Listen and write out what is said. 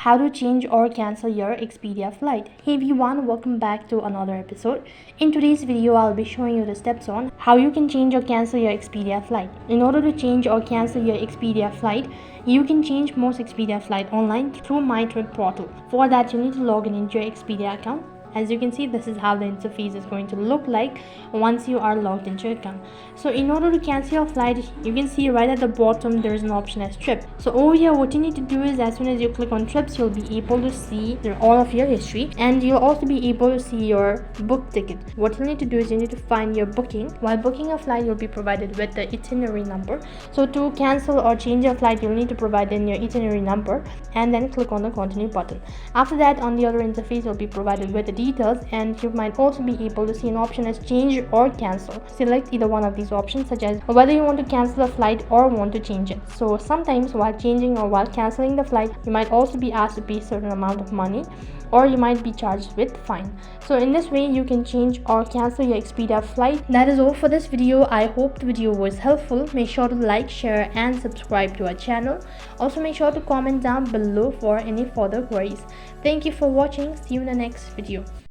how to change or cancel your Expedia flight. Hey everyone, welcome back to another episode. In today's video, I'll be showing you the steps on how you can change or cancel your Expedia flight. In order to change or cancel your Expedia flight, you can change most Expedia flight online through My Trip portal. For that, you need to log in into your Expedia account. As you can see, this is how the interface is going to look like once you are logged into your account. So in order to cancel your flight, you can see right at the bottom there is an option as trip. So over here, what you need to do is as soon as you click on trips, you'll be able to see all of your history, and you'll also be able to see your book ticket. What you need to do is you need to find your booking. While booking a flight, you'll be provided with the itinerary number. So to cancel or change your flight, you'll need to provide in your itinerary number and then click on the continue button. After that, on the other interface, you'll be provided with the details, and you might also be able to see an option as change or cancel. Select either one of these options, such as whether you want to cancel the flight or want to change it. So sometimes while changing or while canceling the flight, you might also be asked to pay a certain amount of money, or you might be charged with fine. So in this way, you can change or cancel your Expedia flight. That is all for this video. I hope the video was helpful. Make sure to like, share and subscribe to our channel. Also make sure to comment down below for any further queries. Thank you for watching. See you in the next video.